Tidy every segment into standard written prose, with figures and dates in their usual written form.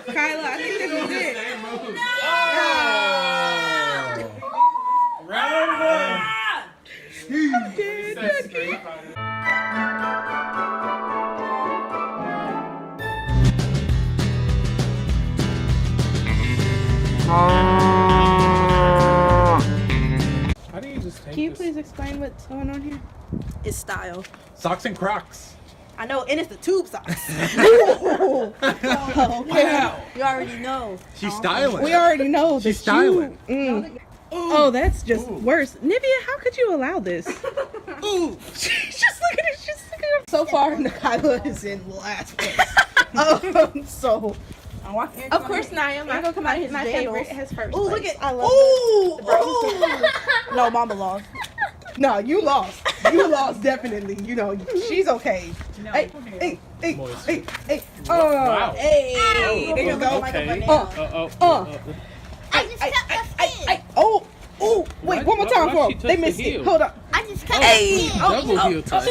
Kyla, I think this is it. How do you just take Can you this? please explain what's going on here? It's style. Socks and Crocs. I know, and it's the tube socks. Oh, okay. Wow. You already know. She's styling. We already know that She's styling. Oh, that's just worse. Nivea, how could you allow this? Ooh. She's just look at it. She's looking at it. So far, Kyla is in last place. So, Of course, Nia. I'm not gonna come out of his my favorite favorite has first. Oh, look place. at. I love No, Mama lost. No, you lost. You lost definitely. You know, she's okay. Hey. Oh, Wow. Hey, there you go. Like a Okay. banana. I just cut my skin. Oh, wait, one more time for them. They missed it. Hold up. I just cut Hey. my skin. Double heel touch.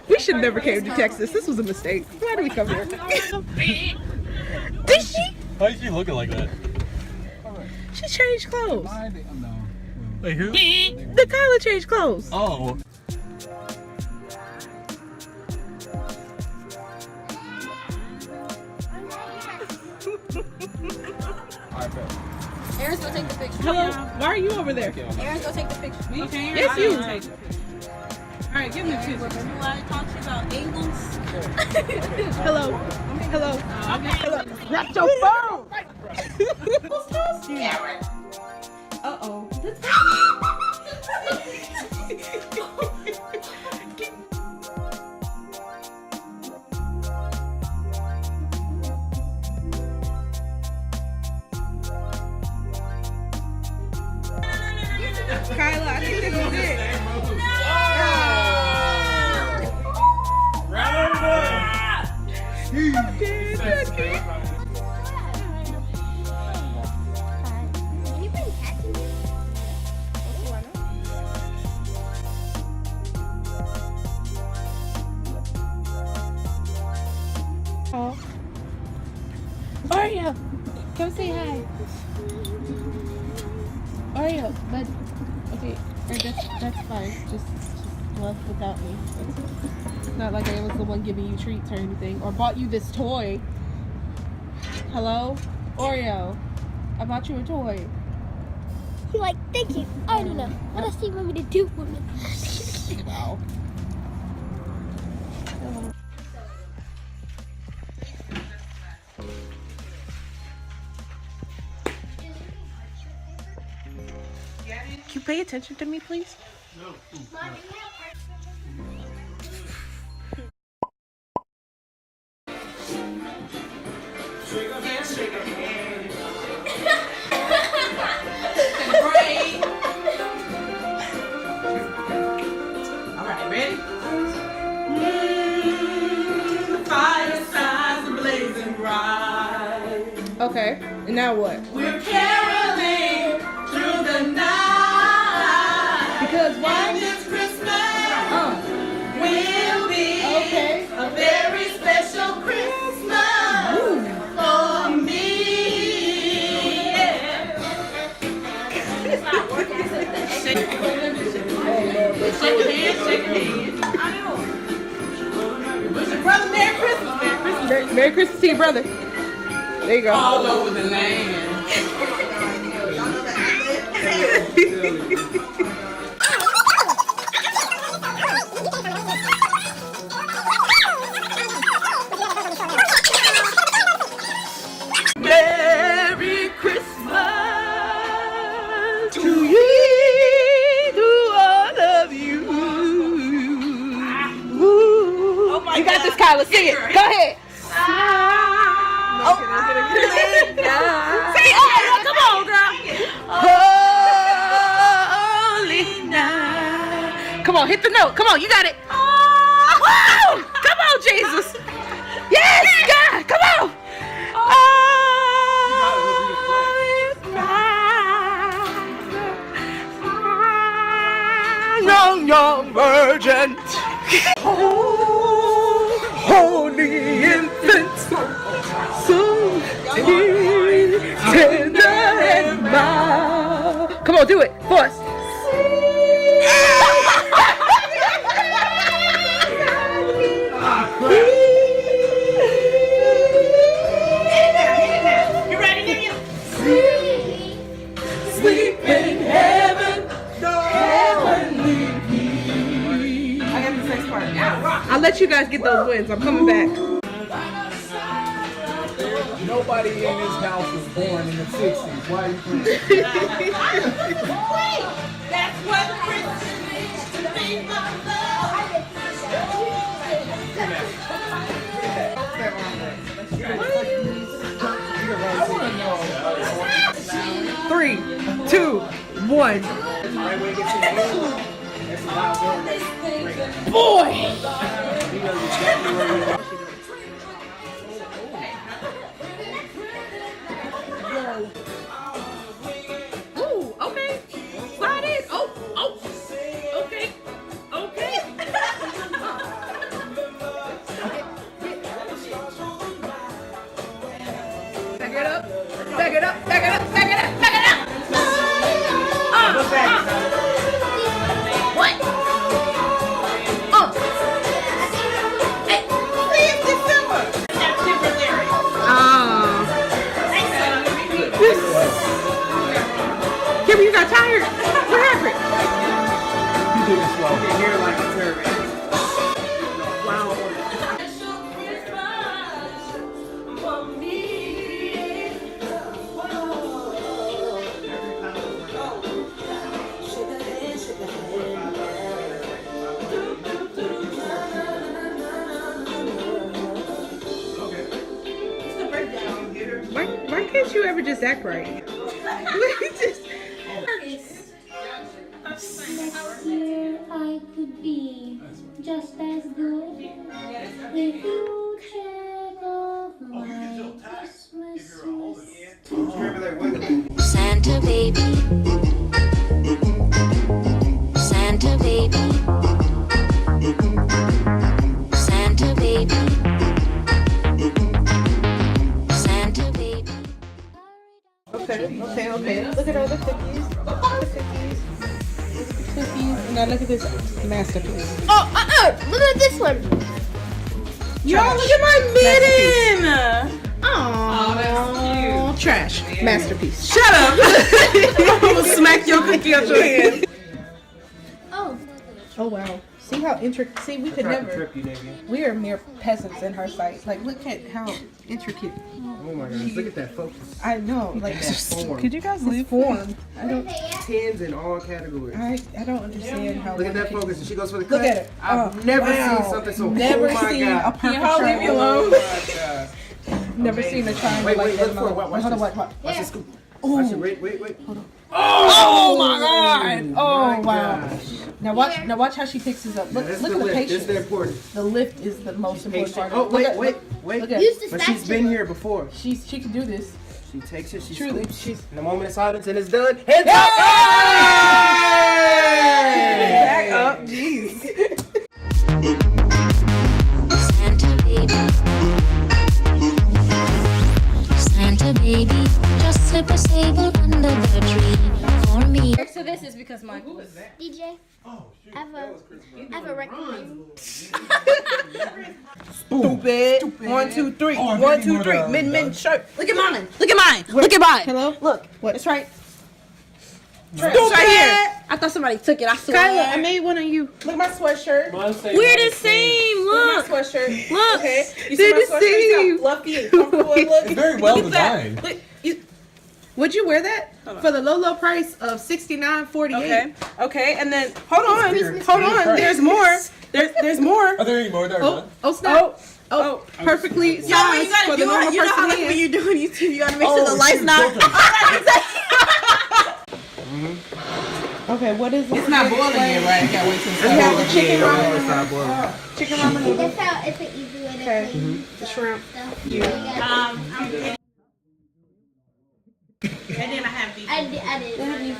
We should never came to Texas. This was a mistake. Why did we come here? Did she? Why is she looking like that? She changed clothes. Wait, who? The Kyla changed clothes. Oh. Aaron's gonna take the picture. Hello? Why are you over there? Aaron's gonna take the picture. Okay, Yes, you. All right, give me the picture. Remember when I talked to you about angles? Hello. Hello. Hello. Wrap your phone. Uh-oh. Kyla, I think this is it. Can you bring cats in here? Oreo, come say hi. Oreo, but okay, that's fine. Just love without me. It's not like I was the one giving you treats or anything, or bought you this toy. Hello, Oreo, I bought you a toy. You're like, thank you. I don't know. What else do you want me to do for me? Wow. Can you pay attention to me, please? Alright, ready? Fire signs are blazing bright. Okay, and now what? We're caroling through the night. Because why? And this Christmas will be Okay. a very special Christmas for me. Yeah. Shake your hands, shake your hands. I know. Wish your brother Merry Christmas, Merry Christmas. Merry Christmas to your brother. There you go. All over the land. Merry Christmas to you, To all of you. Oh my You got God. this, Kyla. Sing it. Go ahead. Say, come on, girl. Holy night. Come on, hit the note. Come on, you got it. Woo! Come on, Jesus. Yes, God. Come on. Young, young virgin. Holy infant. guys get those wins. I'm coming back. Nobody in this house was born in the 60s. Why are you playing? That's what Christmas means to me, my love. Three, two, one. Boy! Ooh, okay. Slide in. Oh, okay. Okay. Back it up. Back it up. Back it up. Back it up. Back it up. What? Hey, please, December. Kim, you got tired? What happened? You did it slow. Your hair like a turban. Wow. Why can't you ever just act right? Next year I could be just as good if you check off my Christmas list. Santa baby, Santa baby, Santa baby, Santa baby. Okay. Look at all the cookies. Cookies. Now look at this masterpiece. Look at this one. Y'all, look at my mitten. Oh, that's cute. Trash. Masterpiece. Shut up. I'm gonna smack your cookie out your hand. Oh wow. See how intricate. See, we could never. We are mere peasants in her sight. Like, look at how intricate. Oh my goodness, look at that focus. I know. Like, That form. could you guys leave form? I don't. Tens in all categories. I don't understand how. Look at that focus, and she goes for the cut. Look at it. I've never seen something so. Never oh my seen God. a perfect y'all leave me triangle. alone? Oh my God. Never seen a triangle Wait, like wait, that. look for it. Watch Hold on, this. watch. Watch this scoop. Watch it. Wait. Hold on. Oh my God! Oh my wow! gosh. Now watch how she picks this up. Look, That's look the at the lift. This patience. is the important. The lift is the most important part. Oh, Look wait. Look at Use the But she's been here before. she can do this. She takes it, she Truly, scoops. she's. In a moment of silence, and it's done. Hands up! Back up, jeez. Santa baby, Santa baby, just slip a sable under the tree for me. So this is because Michael was there. DJ, I have a recommend. Stupid. 1, 2, 3. Oh, 1, 2, 3. Mid shirt. Look at mine. Look at mine. Look at mine. Hello. Look. What? It's right. Stupid. It's right here. I thought somebody took it. I swear. Kyla, I made one of you. Look at my sweatshirt. We're the same. Look Look. at my sweatshirt. Look. Okay. You They're see my the sweatshirt? See same. how fluffy and comfortable it looks? Very well Look at that. designed. Look, you- Would you wear that for the low price of $69.48? Okay. Okay. And then hold on. Christmas Hold on. price. There's more. There's more. Are there any more that are done? Oh snap! Oh, perfectly So sized when you gotta for the do normal it, you know how person like when hand. you're doing YouTube, you gotta make sure the Oh, lights shoot, not. filter. Okay, what is it? It's not boiling yet, right? Can't wait till We have the chicken Yeah, ramen. it's not boiling. Chicken ramen noodles. It's an easy way to Okay. clean The shrimp. stuff. And then I have these. I did.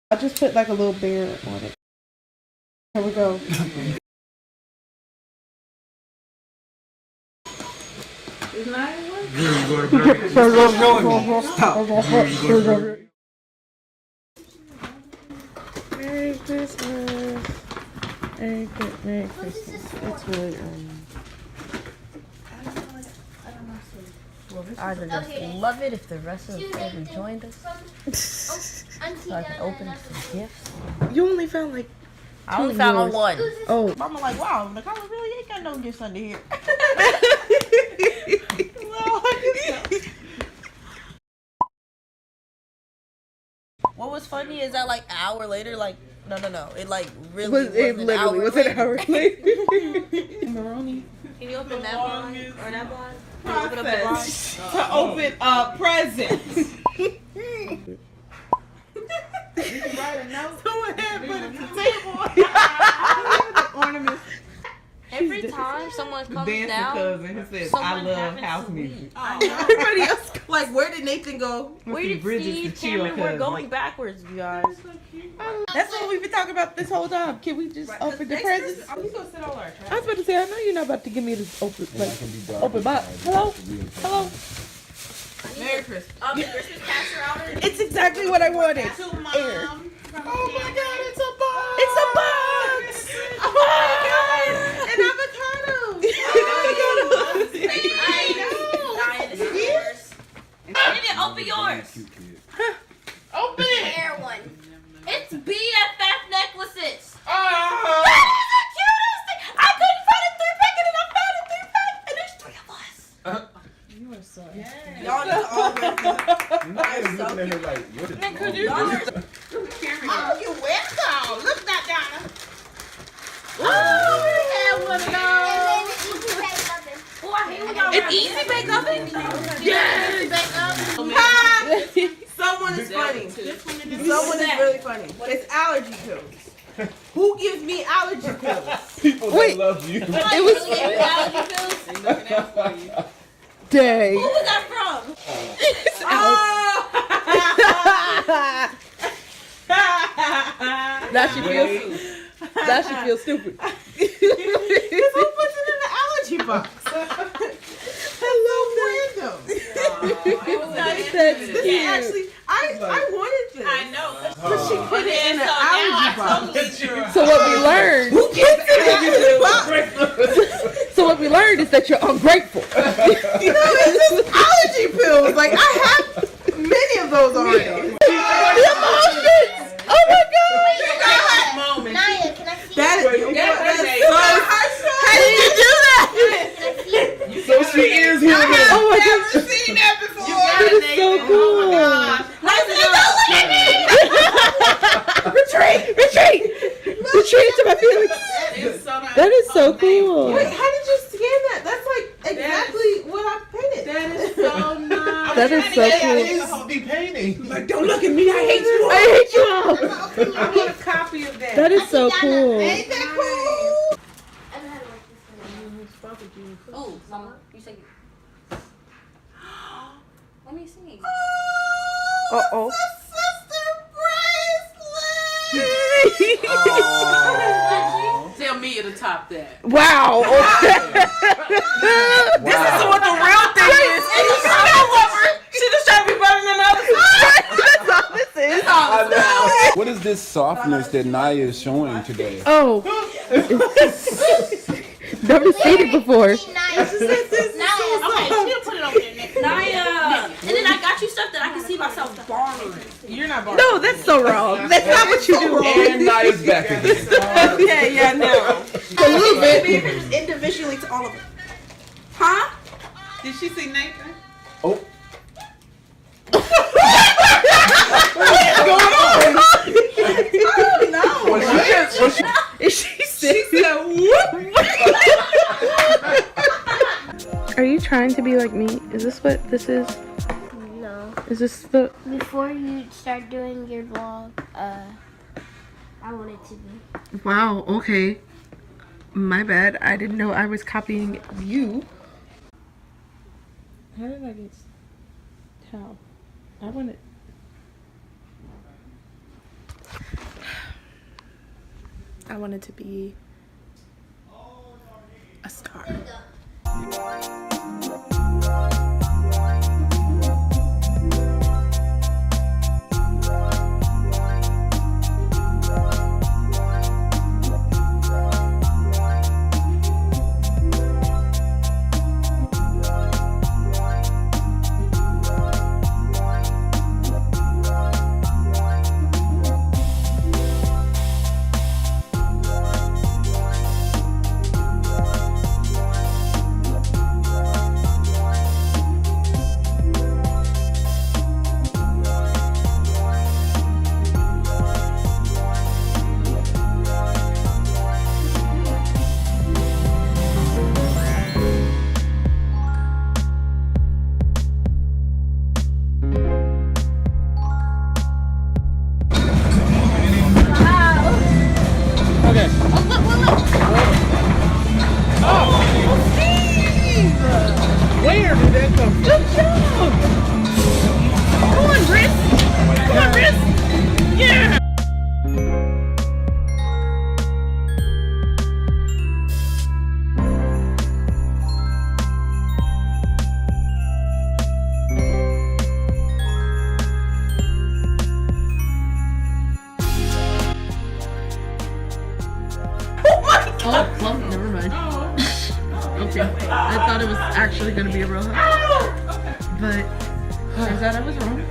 I just put like a little bear on it. Here we go. Merry Christmas. Merry Christmas. It's really I would just love it if the rest of the family joined us so I could open some gifts. You only found like I only found one. Oh. Mama like, wow, the color really ain't got no gifts under here. What was funny is that like an hour later, like no, it like really It literally was an hour later. Maroni. Can you open that blind or that blind? Can you open up the Process blind? to open a present. Someone had put it on the table. Ornaments. Every time someone comes Dancing down, cousin who says, someone I love happens house to music. leave. Everybody else, like, where did Nathan go? Where did Steve, Cameron? We're going backwards, you guys. That's what we've been talking about this whole time. Can we just open the presents? We gonna sit all our trash. I was about to say, I know you're not about to give me this open, open box. Hello? Hello? Merry Christmas. The Christmas capture out. It's exactly what I wanted. To Mom. Air. Oh my God, it's a box. It's a box! Oh my God! An avocado! I know. Ryan, this is yours. You need to open yours. Open it! Air one. It's BFF necklaces. Oh! That is the cutest thing. I couldn't find a 3-pack and then I found a 3-pack and there's 3 of us. You are so. Y'all need to all wear them. Naya's looking at her like, what is wrong? Oh, you're welcome. Look that, Donna. Oh, we have one of those. Oh, I hate when y'all It's easy bake oven? Yes. Someone is funny. Someone is really funny. It's allergy pills. Who gives me allergy pills? People that love you. It was dang. Who was that from? Now she feels stupid. Who puts it in the allergy box? Hello, random. This is actually, I wanted this. I know. But she put it in an allergy box. So what we learned. Who puts it in an allergy box? So what we learned is that you're ungrateful. No, it's just allergy pills. Like, I have many of those already. The emotions! Oh my God! Naya, can I see That is, how did you do that? So she is here now. Oh my God! I've never seen that before. That is so cool. Retreat! Retreat to my feelings. That is so cool. Wait, how did you scan that? That's like exactly what I painted. That is so nice. That is so It cool. is the painting. Like, don't look at me. I hate you. I hate you all. I want a copy of that. That is so cool. Ain't that cool? Oh, Mama, you say. Let me see. Uh-oh. Sister bracelet. Tell me to top that. Wow. This is what the real thing is. She just trying to be better than others. That's all this is. What is this softness that Naya is showing today? Oh. Never seen it before. Okay, she'll put it over there next. Naya. And then I got you stuff that I can see myself borrowing. You're not borrowing. No, that's so wrong. That's not what you do. And Naya's back again. Okay, yeah, no. A little bit. Just individually to all of them. Huh? Did she see Nathan? Oh. What's going on? I don't know. She said, Are you trying to be like me? Is this what this is? No. Is this the... Before you start doing your vlog, I want it to be. Wow, okay. My bad. I didn't know I was copying you. How did I get... How? I want it... I wanted to be a star. Where did that come from? Good job. Come on, Britt. Come on, Britt. Yeah. Oh, well, never mind. Okay, I thought it was actually going to be a real hug. But turns out I was wrong.